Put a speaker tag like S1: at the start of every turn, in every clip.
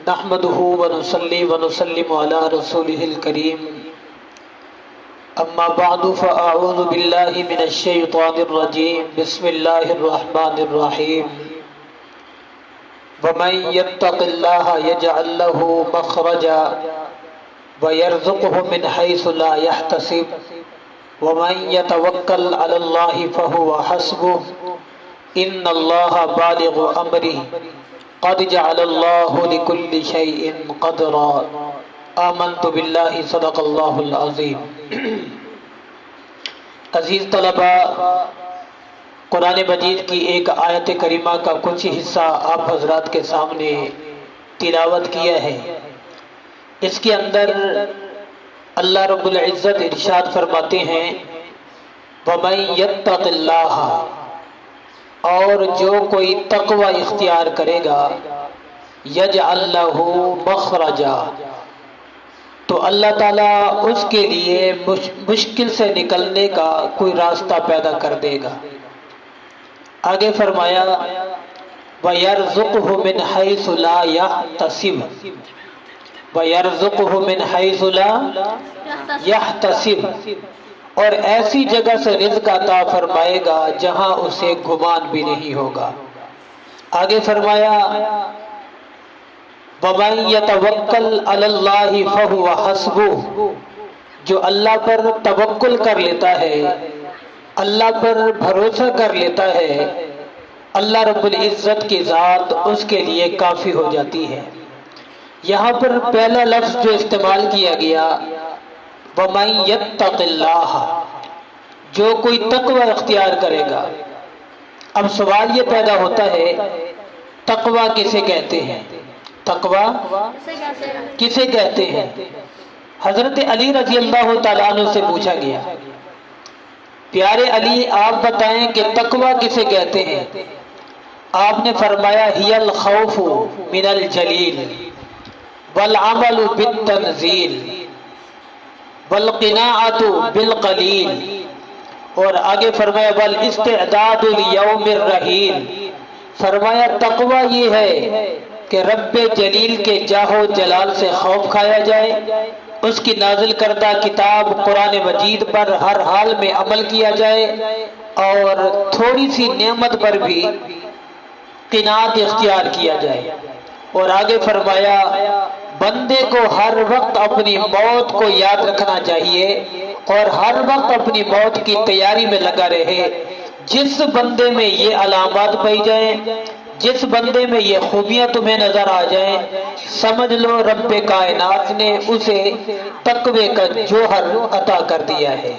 S1: نحمده ونصلي ونسلم على رسوله الكريم اما بعد فاعوذ بالله من الشيطان الرجيم بسم الله الرحمن الرحيم ومن يتق الله يجعل له مخرجا ويرزقه من حيث لا يحتسب ومن يتوكل على الله فهو حسبه ان الله بالغ امره قد جعل الله لكل شيء قدرا آمنت بالله صدق اللہ العظیم۔ عزیز طلباء، قرآن مجید کی ایک آیت کریمہ کا کچھ حصہ آپ حضرات کے سامنے تلاوت کیا ہے۔ اس کے اندر اللہ رب العزت ارشاد فرماتے ہیں وَمَن يَتَّقِ اللَّهَ، اور جو کوئی تقوی اختیار کرے گا یجعل لہ مخرجا، تو اللہ تعالیٰ اس کے لیے مشکل سے نکلنے کا کوئی راستہ پیدا کر دے گا۔ آگے فرمایا وَيَرْزُقْهُ مِنْ حَيْثُ لَا يَحْتَسِبُ، وَيَرْزُقْهُ مِنْ حَيْثُ لَا يَحْتَسِبُ، اور ایسی جگہ سے رزق عطا فرمائے گا جہاں اسے گمان بھی نہیں ہوگا۔ آگے فرمایا وَمَن يَتَوَكَّلْ عَلَى اللَّهِ فَهُوَ حَسْبُهُ، جو اللہ پر توکل کر لیتا ہے، اللہ پر بھروسہ کر لیتا ہے، اللہ رب العزت کی ذات اس کے لیے کافی ہو جاتی ہے۔ یہاں پر پہلا لفظ جو استعمال کیا گیا وَمَن يَتَّقِ اللَّهَ، جو کوئی تقوی اختیار کرے گا۔ اب سوال یہ پیدا ہوتا ہے تقوی کسے کہتے ہیں؟ تقوی کسے کہتے ہیں؟ حضرت علی رضی اللہ تعالیٰ عنہ سے پوچھا گیا پیارے علی آپ بتائیں کہ تقوی کسے کہتے ہیں؟ آپ نے فرمایا ہی الخوف من الجلیل والعمل بالتنزیل والقناعۃ بالقلیل، اور آگے فرمایا والاستعداد لیوم الرحیل، فرمایا تقوی یہ ہے کہ رب جلیل کے جاہ و جلال سے خوف کھایا جائے، اس کی نازل کردہ کتاب قرآن مجید پر ہر حال میں عمل کیا جائے، اور تھوڑی سی نعمت پر بھی قناعت اختیار کیا جائے۔ اور آگے فرمایا بندے کو ہر وقت اپنی موت کو یاد رکھنا چاہیے اور ہر وقت اپنی موت کی تیاری میں لگا رہے۔ جس بندے میں یہ علامات پائی جائیں، جس بندے میں یہ خوبیاں تمہیں نظر آ جائیں، سمجھ لو رب کائنات نے اسے تقوی کا جوہر عطا کر دیا ہے،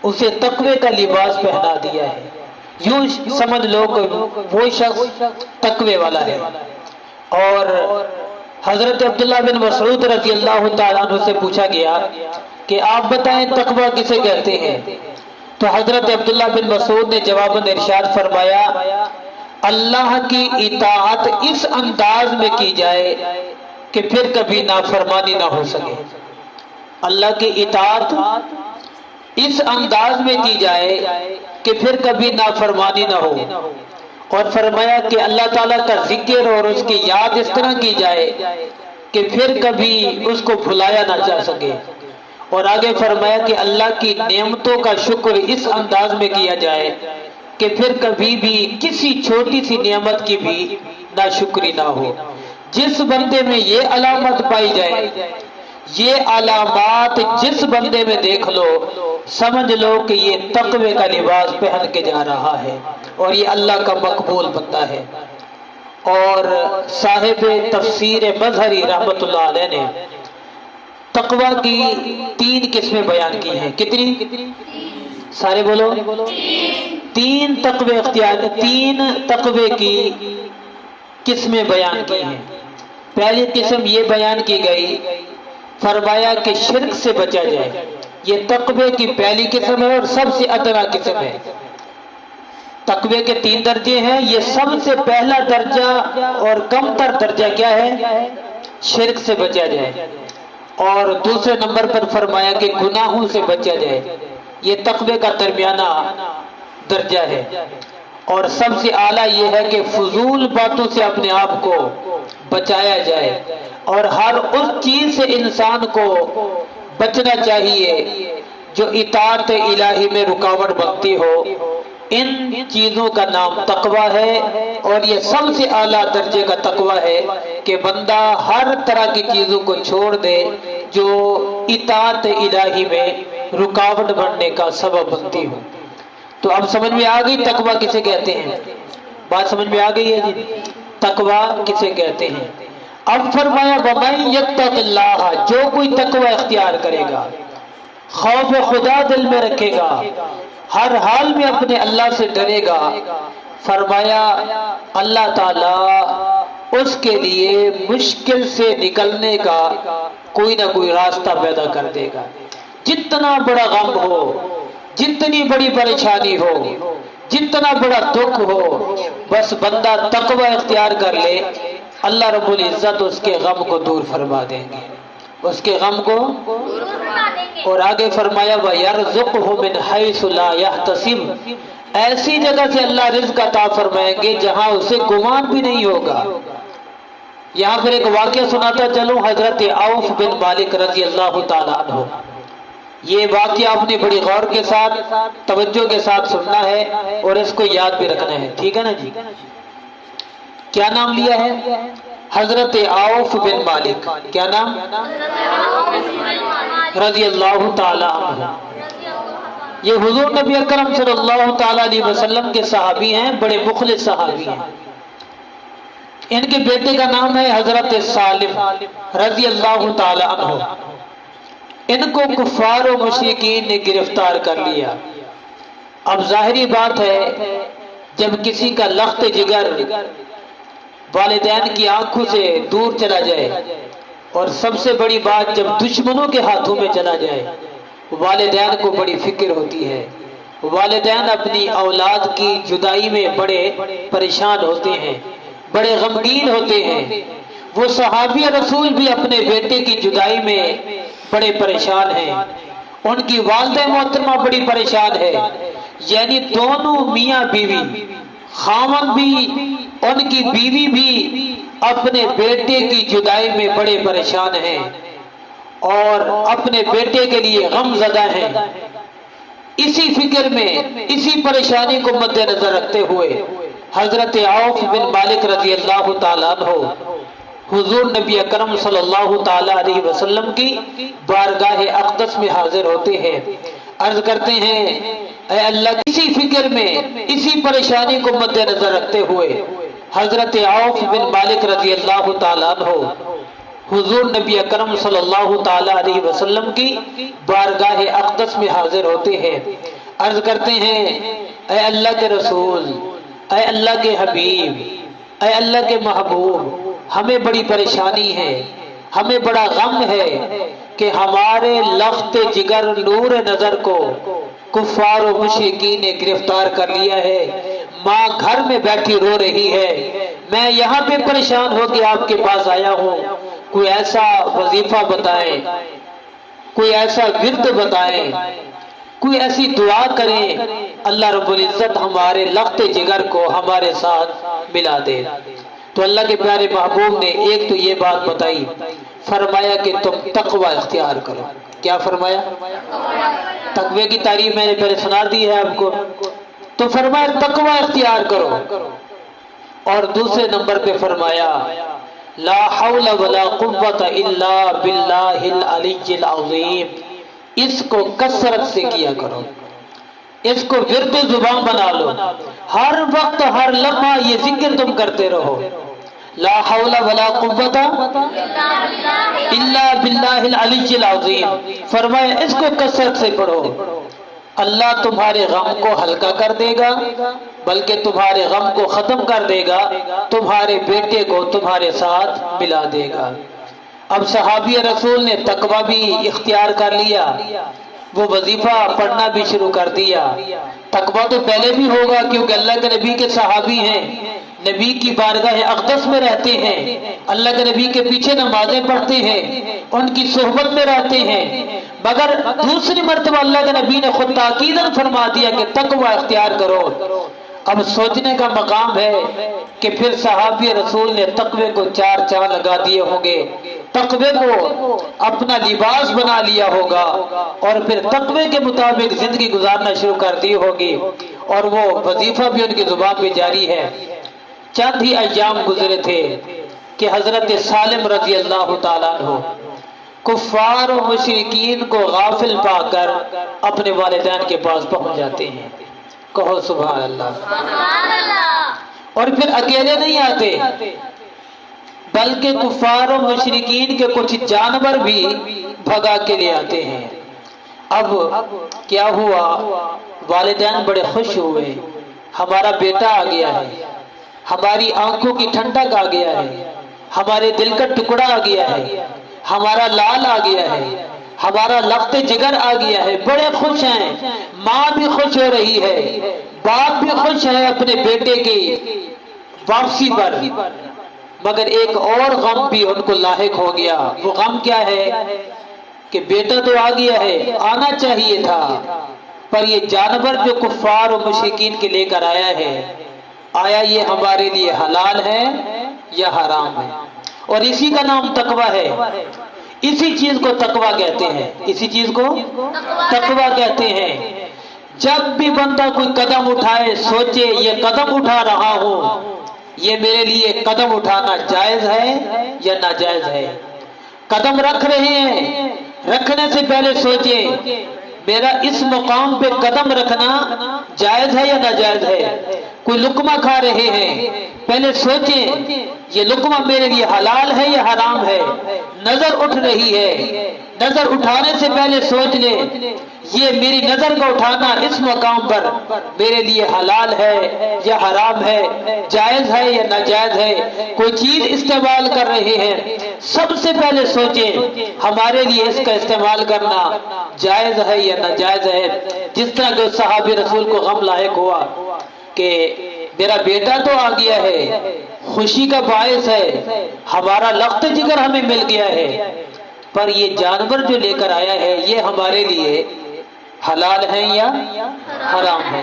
S1: اسے تقوی کا لباس پہنا دیا ہے، یوں سمجھ لو کہ وہ شخص تقوی والا ہے۔ اور حضرت عبداللہ بن مسعود رضی اللہ تعالیٰ عنہ سے پوچھا گیا کہ آپ بتائیں تقوی کسے کہتے ہیں؟ تو حضرت عبداللہ بن مسعود نے جواباً ارشاد فرمایا اللہ کی اطاعت اس انداز میں کی جائے کہ پھر کبھی نافرمانی نہ ہو سکے۔ اللہ کی اطاعت اس انداز میں کی جائے کہ پھر کبھی نافرمانی نہ ہو، اور فرمایا کہ اللہ تعالیٰ کا ذکر اور اس کی یاد اس طرح کی جائے کہ پھر کبھی اس کو بھلایا نہ جا سکے، اور آگے فرمایا کہ اللہ کی نعمتوں کا شکر اس انداز میں کیا جائے کہ پھر کبھی بھی کسی چھوٹی سی نعمت کی بھی ناشکری نہ ہو۔ جس بندے میں یہ علامت پائی جائے، یہ علامات جس بندے میں دیکھ لو، سمجھ لو کہ یہ تقوی کا لباس پہن کے جا رہا ہے اور یہ اللہ کا مقبول بندہ ہے۔ اور صاحب تفسیر مظہری رحمت اللہ علیہ نے تقوی کی 3 قسمیں بیان کی ہیں۔ کتنی؟ سارے بولو۔ 3 تقوی اختیار، 3 تقوی کی قسمیں بیان کی ہیں۔ پہلی قسم یہ بیان کی گئی، فرمایا کہ شرک سے بچا جائے، یہ تقوی کی پہلی قسم ہے اور سب سے ادنا قسم ہے۔ تقوی کے 3 درجے ہیں، یہ سب سے پہلا درجہ اور کم تر درجہ کیا ہے؟ شرک سے بچا جائے، اور دوسرے نمبر پر فرمایا کہ گناہوں سے بچا جائے، یہ تقوی کا درمیانہ درجہ ہے۔ اور سب سے اعلیٰ یہ ہے کہ فضول باتوں سے اپنے آپ کو بچایا جائے، اور ہر اس چیز سے انسان کو بچنا چاہیے جو اطاعت الہی میں رکاوٹ بنتی ہو۔ ان چیزوں کا نام تقوی ہے، اور یہ سب سے اعلیٰ درجے کا تقوی ہے کہ بندہ ہر طرح کی چیزوں کو چھوڑ دے جو اطاعت الہی میں رکاوٹ بننے کا سبب بنتی ہو۔ تو اب سمجھ میں آ گئی تقوی کسے کہتے ہیں؟ بات سمجھ میں آ گئی ہے جی؟ تقوی کسے کہتے ہیں؟ اب فرمایا وَمَن يَتَّقِ اللَّهَ، جو کوئی تقوی اختیار کرے گا، خوف خدا دل میں رکھے گا، ہر حال میں اپنے اللہ سے ڈرے گا، فرمایا اللہ تعالی اس کے لیے مشکل سے نکلنے کا کوئی نہ کوئی راستہ پیدا کر دے گا۔ جتنا بڑا غم ہو، جتنی بڑی پریشانی ہو، جتنا بڑا دکھ ہو، بس بندہ تقوی اختیار کر لے، اللہ رب العزت اس کے غم کو دور فرما دیں گے، اس کے غم کو دور فرما دیں گے۔ اور آگے فرمایا وَيَرْزُقْهُ مِنْ حَيْثُ لَا يَحْتَسِبُ، ایسی جگہ سے اللہ رزق عطا فرمائیں گے جہاں اسے گمان بھی نہیں ہوگا۔ یہاں پر ایک واقعہ سناتا چلوں، حضرت عوف بن مالک رضی اللہ تعالیٰ عنہ، یہ واقعہ آپ نے بڑی غور کے ساتھ توجہ کے ساتھ سننا ہے اور اس کو یاد بھی رکھنا ہے، ٹھیک ہے نا جی؟ کیا نام لیا ہے؟ حضرت عوف بن مالک، کیا نام؟ رضی اللہ تعالیٰ عنہ۔ یہ حضور نبی اکرم صلی اللہ تعالیٰ علیہ وسلم کے صحابی ہیں، بڑے مخلص صحابی ہیں۔ ان کے بیٹے کا نام ہے حضرت سالم رضی اللہ تعالیٰ عنہ۔ ان کو کفار و مشرکین نے گرفتار کر لیا۔ اب ظاہری بات ہے جب کسی کا لخت جگر والدین کی آنکھوں سے دور چلا جائے، اور سب سے بڑی بات جب دشمنوں کے ہاتھوں میں چلا جائے، والدین کو بڑی فکر ہوتی ہے۔ والدین اپنی اولاد کی جدائی میں بڑے پریشان ہوتے ہیں، بڑے غمگین ہوتے ہیں۔ وہ صحابی رسول بھی اپنے بیٹے کی جدائی میں بڑے پریشان ہیں، ان کی والدہ محترمہ بڑی پریشان ہے، یعنی دونوں میاں بیوی، خاوند بھی ان کی بیوی بھی اپنے بیٹے کی جدائی میں بڑے پریشان ہیں اور اپنے بیٹے کے لیے غم زدہ ہیں۔ اسی فکر میں، اسی پریشانی کو مد نظر رکھتے ہوئے حضرت عوف بن مالک رضی اللہ تعالیٰ عنہ حضور نبی اکرم صلی اللہ تعالیٰ علیہ وسلم کی بارگاہ اقدس میں حاضر ہوتے ہیں، عرض کرتے ہیں اے اللہ، اسی فکر میں، اسی پریشانی کو مد نظر رکھتے ہوئے حضرت عوف بن مالک رضی اللہ تعالیٰ عنہ حضور نبی اکرم صلی اللہ تعالیٰ علیہ وسلم کی بارگاہ اقدس میں حاضر ہوتے ہیں، عرض کرتے ہیں اے اللہ کے رسول، اے اللہ کے حبیب، اے اللہ کے محبوب، ہمیں بڑی پریشانی ہے، ہمیں بڑا غم ہے کہ ہمارے لخت جگر نور نظر کو کفار و مشرکین نے گرفتار کر لیا ہے۔ ماں گھر میں بیٹھی رو رہی ہے، میں یہاں پہ پریشان ہو کے آپ کے پاس آیا ہوں، کوئی ایسا وظیفہ بتائیں، کوئی ایسا ورد بتائیں، کوئی ایسی دعا کریں اللہ رب العزت ہمارے لخت جگر کو ہمارے ساتھ ملا دے۔ تو اللہ کے پیارے محبوب نے ایک تو یہ بات بتائی، فرمایا کہ تم تقوی اختیار کرو۔ کیا فرمایا؟ تقوی کی تعریف میں نے پہلے سنا دی ہے آپ کو، تو فرمایا تقوی اختیار کرو، اور دوسرے نمبر پہ فرمایا لا حول ولا قوت الا باللہ العلی العظیم، اس کو کثرت سے کیا کرو، اس کو ورد زبان بنا لو، ہر وقت ہر لمحہ یہ ذکر تم کرتے رہو، لا حول ولا قوت الا باللہ العلی العظیم۔ فرمایا اس کو کثرت سے پڑھو، اللہ تمہارے غم کو ہلکا کر دے گا، بلکہ تمہارے غم کو ختم کر دے گا، تمہارے بیٹے کو تمہارے ساتھ ملا دے گا۔ اب صحابی رسول نے تقوی بھی اختیار کر لیا، وہ وظیفہ پڑھنا بھی شروع کر دیا۔ تقوی تو پہلے بھی ہوگا کیونکہ اللہ کے نبی کے صحابی ہیں، نبی کی بارگاہ اقدس میں رہتے ہیں، اللہ کے نبی کے پیچھے نمازیں پڑھتے ہیں، ان کی صحبت میں رہتے ہیں، مگر دوسری مرتبہ اللہ کے نبی نے خود تاکیداً فرما دیا کہ تقوی اختیار کرو۔ اب سوچنے کا مقام ہے کہ پھر صحابی رسول نے تقوی کو 4 چاند لگا دیے ہوں گے، تقوی کو اپنا لباس بنا لیا ہوگا اور پھر تقوی کے مطابق زندگی گزارنا شروع کر دی ہوگی، اور وہ وظیفہ بھی ان کی زبان پہ جاری ہے۔ چند ہی ایام گزرے تھے کہ حضرت سالم رضی اللہ تعالیٰ عنہ کفار و مشرکین کو غافل پا کر اپنے والدین کے پاس پہنچ جاتے ہیں۔ کہو سبحان اللہ۔ اور پھر اکیلے نہیں آتے، بلکہ کفار و مشرکین کے کچھ جانور بھی بھگا کے لے آتے ہیں۔ اب کیا ہوا؟ والدین بڑے خوش ہوئے، ہمارا بیٹا آ گیا ہے، ہماری آنکھوں کی ٹھنڈک آ گیا ہے، ہمارے دل کا ٹکڑا آ گیا ہے، ہمارا لال آ گیا ہے، ہمارا لفت جگر آ گیا ہے، بڑے خوش ہیں۔ ماں بھی خوش ہو رہی ہے، باپ بھی خوش ہے اپنے بیٹے کی واپسی پر، مگر ایک اور غم بھی ان کو لاحق ہو گیا۔ وہ غم کیا ہے کہ بیٹا تو آ گیا ہے، آنا چاہیے تھا، پر یہ جانور جو کفار و مشرکین کے لے کر آیا ہے، آیا یہ ہمارے لیے حلال ہے یا حرام ہے؟ اور اسی کا نام تقوی ہے، اسی چیز کو تقوی کہتے ہیں، اسی چیز کو تقوی کہتے ہیں۔ جب بھی بندہ کوئی قدم اٹھائے سوچے یہ قدم اٹھا رہا ہوں، یہ میرے لیے قدم اٹھانا جائز ہے یا ناجائز ہے؟ قدم رکھ رہے ہیں، رکھنے سے پہلے سوچے میرا اس مقام پہ قدم رکھنا جائز ہے یا ناجائز ہے؟ کوئی لقمہ کھا رہے ہیں، پہلے سوچیں یہ لقمہ میرے لیے حلال ہے یا حرام ہے؟ نظر اٹھ رہی ہے، نظر اٹھانے سے پہلے سوچ لیں یہ میری نظر کا اٹھانا اس مقام پر میرے لیے حلال ہے یا حرام ہے، جائز ہے یا ناجائز ہے؟ کوئی چیز استعمال کر رہے ہیں، سب سے پہلے سوچیں ہمارے لیے اس کا استعمال کرنا جائز ہے یا ناجائز ہے۔ جس طرح کہ صحابی رسول کو غم لاحق ہوا کہ میرا بیٹا تو آ گیا ہے، خوشی کا باعث ہے، ہمارا لخت جگر ہمیں مل گیا ہے، پر یہ جانور جو لے کر آیا ہے یہ ہمارے لیے حلال ہے یا حرام ہے؟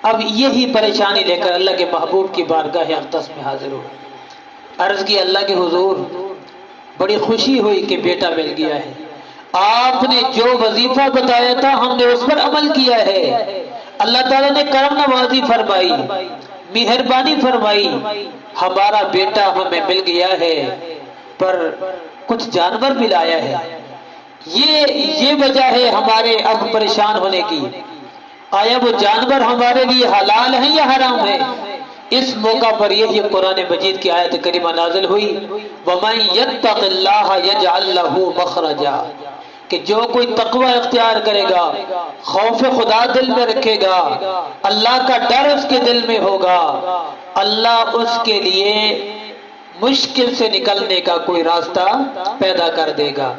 S1: اب یہی پریشانی لے کر اللہ کے محبوب کی بارگاہ اقدس میں حاضر ہو، عرض کی اللہ کے حضور بڑی خوشی ہوئی کہ بیٹا مل گیا ہے، آپ نے جو وظیفہ بتایا تھا ہم نے اس پر عمل کیا ہے، اللہ تعالیٰ نے کرم نوازی فرمائی، مہربانی فرمائی، ہمارا بیٹا ہمیں مل گیا ہے، پر کچھ جانور بھی لایا ہے، یہ وجہ ہے ہمارے اب پریشان ہونے کی۔ آیا وہ جانور ہمارے لیے حلال ہیں یا حرام ہیں؟ اس موقع پر یہی قرآن مجید کی آیت کریمہ نازل ہوئی، وَمَن يَتَّقِ اللَّهَ يَجْعَل لَّهُ مَخْرَجًا، کہ جو کوئی تقوی اختیار کرے گا، خوف خدا دل میں رکھے گا، اللہ کا ڈر اس کے دل میں ہوگا، اللہ اس کے لیے مشکل سے نکلنے کا کوئی راستہ پیدا کر دے گا۔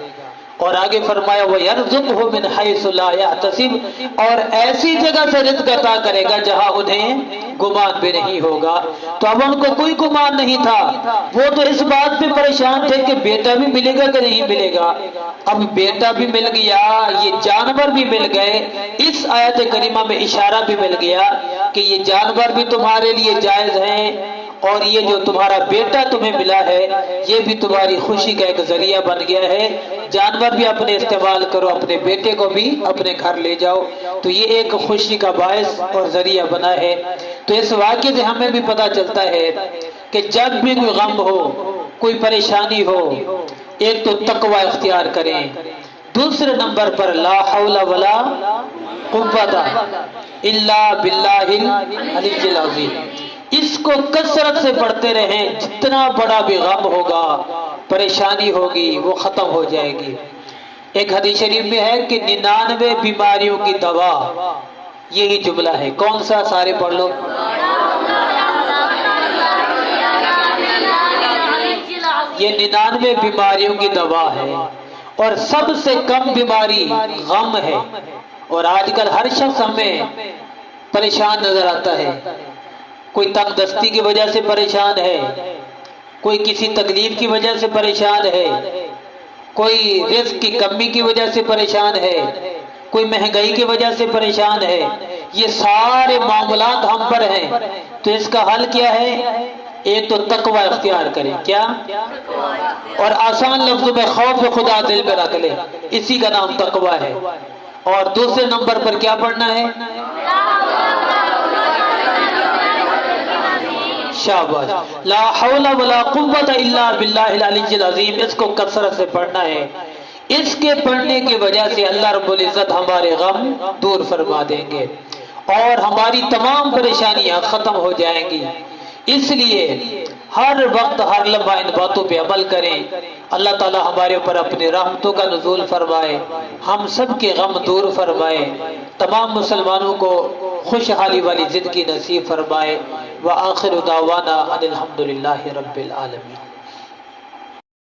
S1: اور آگے فرمایا وَيَرْزُقْهُ مِنْ حَيْثُ لَا يَحْتَسِبُ، اور ایسی جگہ سے رزق عطا کرے گا جہاں انہیں گمان بھی نہیں ہوگا۔ تو اب ان کو کوئی گمان نہیں تھا، وہ تو اس بات پہ پریشان تھے کہ بیٹا بھی ملے گا کہ نہیں ملے گا۔ اب بیٹا بھی مل گیا، یہ جانور بھی مل گئے، اس آیت کریمہ میں اشارہ بھی مل گیا کہ یہ جانور بھی تمہارے لیے جائز ہیں، اور یہ جو تمہارا بیٹا تمہیں ملا ہے یہ بھی تمہاری خوشی کا ایک ذریعہ بن گیا ہے، جانور بھی اپنے استعمال کرو، اپنے بیٹے کو بھی اپنے گھر لے جاؤ، تو یہ ایک خوشی کا باعث اور ذریعہ بنا ہے۔ تو اس واقعے سے ہمیں بھی پتہ چلتا ہے کہ جب بھی کوئی غم ہو، کوئی پریشانی ہو، ایک تو تقوی اختیار کریں، دوسرے نمبر پر لا حول ولا قوت الا باللہ العلی العظیم، اس کو کثرت سے پڑھتے رہیں، جتنا بڑا بھی غم ہوگا، پریشانی ہوگی، وہ ختم ہو جائے گی۔ ایک حدیث شریف میں ہے کہ 99 بیماریوں کی دوا، یہی جملہ ہے، کون سا؟ سارے پڑھ لو۔ یہ 99 بیماریوں کی دوا ہے، اور سب سے کم بیماری غم ہے، اور آج کل ہر شخص ہمیں پریشان نظر آتا ہے، کوئی تنگ دستی کی وجہ سے پریشان ہے، کوئی کسی تکلیف کی وجہ سے پریشان ہے، کوئی رزق کی کمی کی وجہ سے پریشان ہے، کوئی مہنگائی کی وجہ سے پریشان ہے، یہ سارے معاملات ہم پر ہیں، تو اس کا حل کیا ہے؟ ایک تو تقوی اختیار کریں، کیا؟ اور آسان لفظوں میں خوف خدا دل میں رکھ لیں، اسی کا نام تقوی ہے۔ اور دوسرے نمبر پر کیا پڑھنا ہے؟ شاباش، لا حول ولا قوت الا باللہ العلی العظیم، اس کو کثرت سے پڑھنا ہے۔ اس کے پڑھنے کی وجہ سے اللہ رب العزت ہمارے غم دور فرما دیں گے اور ہماری تمام پریشانیاں ختم ہو جائیں گی۔ اس لیے ہر وقت ہر لمحہ ان باتوں پہ عمل کریں۔ اللہ تعالی ہمارے اوپر اپنی رحمتوں کا نزول فرمائے، ہم سب کے غم دور فرمائے، تمام مسلمانوں کو خوشحالی والی زندگی نصیب فرمائے۔ وآخر دعوانا ان الحمد للہ رب العالمین۔